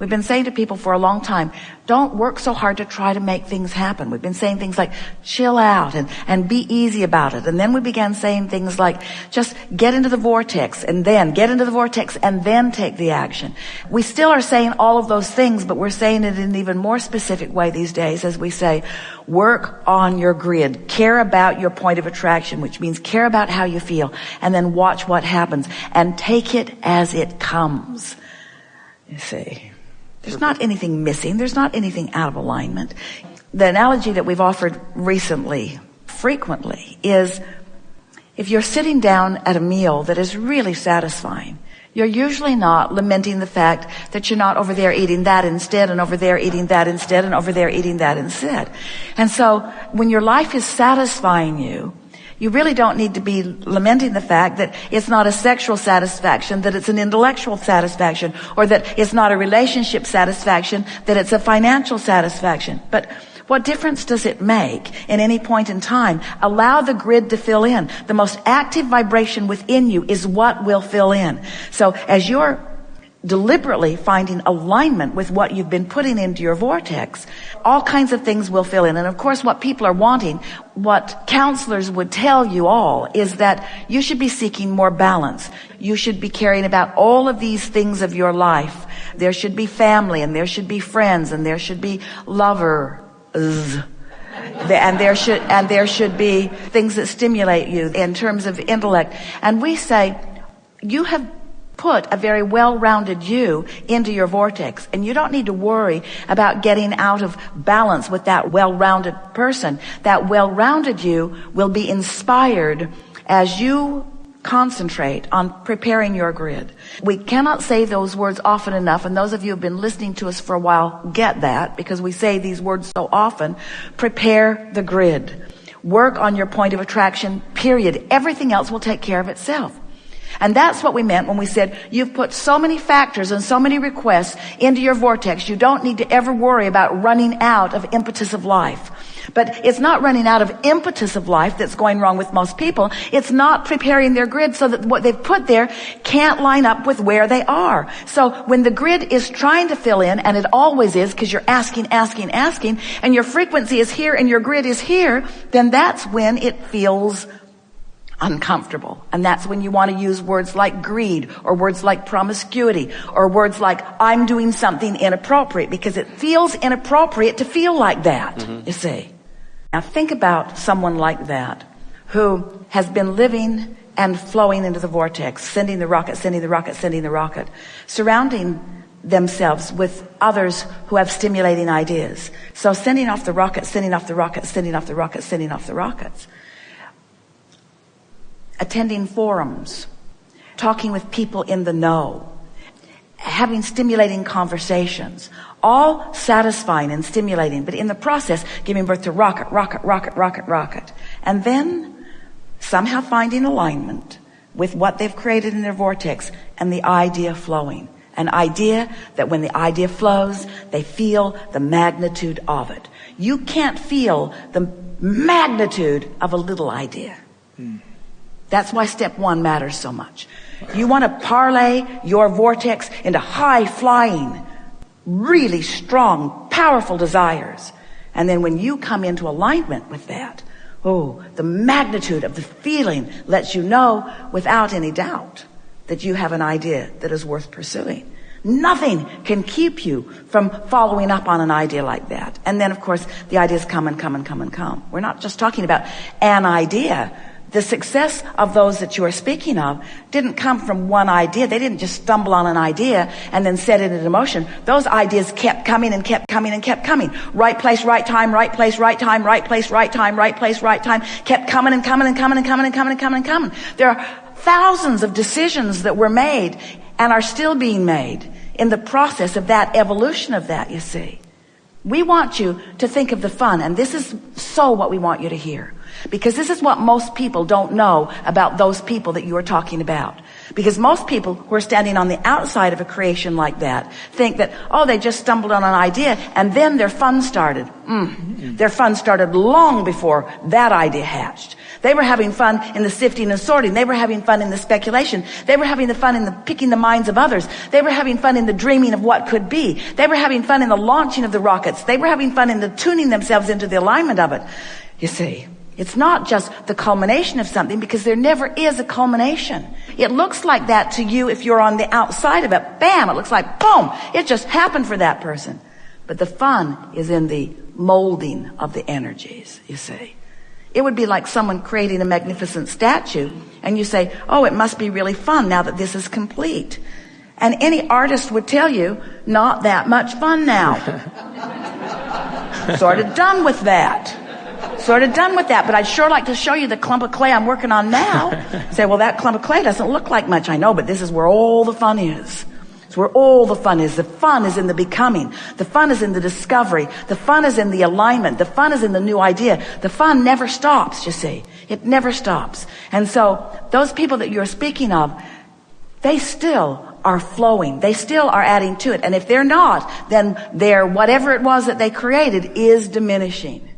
We've been saying to people for a long time, don't work so hard to try to make things happen. We've been saying things like, chill out and be easy about it. And then we began saying things like, just get into the vortex and then get into the vortex and then take the action. We still are saying all of those things, but we're saying it in an even more specific way these days as we say, work on your grid. Care about your point of attraction, which means care about how you feel, and then watch what happens and take it as it comes. You see. There's not anything missing. There's not anything out of alignment. The analogy that we've offered recently, frequently, is if you're sitting down at a meal that is really satisfying, you're usually not lamenting the fact that you're not over there eating that instead and over there eating that instead and over there eating that instead. And so when your life is satisfying you, you really don't need to be lamenting the fact that it's not a sexual satisfaction, that it's an intellectual satisfaction, or that it's not a relationship satisfaction, that it's a financial satisfaction. But what difference does it make in any point in time? Allow the grid to fill in. The most active vibration within you is what will fill in. So as you're deliberately finding alignment with what you've been putting into your vortex, all kinds of things will fill in. And of course, what people are wanting, what counselors would tell you all, is that you should be seeking more balance. You should be caring about all of these things of your life. There should be family, and there should be friends, and there should be lovers. And there should be things that stimulate you in terms of intellect. And we say, you have put a very well-rounded you into your vortex, and you don't need to worry about getting out of balance with that well-rounded person. That well-rounded you will be inspired as you concentrate on preparing your grid. We cannot say those words often enough, and those of you who have been listening to us for a while get that, because we say these words so often. Prepare the grid. Work on your point of attraction, period. Everything else will take care of itself. And that's what we meant when we said you've put so many factors and so many requests into your vortex, you don't need to ever worry about running out of impetus of life. But it's not running out of impetus of life that's going wrong with most people. It's not preparing their grid so that what they've put there can't line up with where they are. So when the grid is trying to fill in, and it always is because you're asking, and your frequency is here and your grid is here, then that's when it feels uncomfortable. And that's when you want to use words like greed, or words like promiscuity, or words like I'm doing something inappropriate, because it feels inappropriate to feel like that, you see. Now think about someone like that who has been living and flowing into the vortex, sending the rocket, surrounding themselves with others who have stimulating ideas. So sending off the rocket, attending forums, talking with people in the know, having stimulating conversations, all satisfying and stimulating, but in the process giving birth to rocket. And then somehow finding alignment with what they've created in their vortex and the idea flowing. An idea that when the idea flows, they feel the magnitude of it. You can't feel the magnitude of a little idea. That's why step one matters so much. You want to parlay your vortex into high-flying, really strong, powerful desires. And then when you come into alignment with that, the magnitude of the feeling lets you know without any doubt that you have an idea that is worth pursuing. Nothing can keep you from following up on an idea like that. And then, of course, the ideas come and come and come and come. We're not just talking about an idea. The success of those that you are speaking of didn't come from one idea. They didn't just stumble on an idea and then set it into motion. Those ideas kept coming and kept coming and kept coming. Right place, right time, right place, right time, right place, right time, right place, right time. Kept coming and coming and coming and coming and coming and coming and coming. There are thousands of decisions that were made and are still being made in the process of that evolution of that, you see. We want you to think of the fun, and this is so what we want you to hear. Because this is what most people don't know about those people that you are talking about. Because most people who are standing on the outside of a creation like that think that, they just stumbled on an idea and then their fun started. Their fun started long before that idea hatched. They were having fun in the sifting and sorting. They were having fun in the speculation. They were having the fun in the picking the minds of others. They were having fun in the dreaming of what could be. They were having fun in the launching of the rockets. They were having fun in the tuning themselves into the alignment of it. You see, it's not just the culmination of something, because there never is a culmination. It looks like that to you if you're on the outside of it. Bam! It looks like boom! It just happened for that person. But the fun is in the molding of the energies, you see. It would be like someone creating a magnificent statue, and you say, oh, it must be really fun now that this is complete. And any artist would tell you, not that much fun now. Sort of done with that. But I'd sure like to show you the clump of clay I'm working on now. Say, well, that clump of clay doesn't look like much. I know, but this is where all the fun is. It's where all the fun is. The fun is in the becoming. The fun is in the discovery. The fun is in the alignment. The fun is in the new idea. The fun never stops, you see. It never stops. And so those people that you're speaking of, they still are flowing. They still are adding to it. And if they're not, then their whatever it was that they created is diminishing.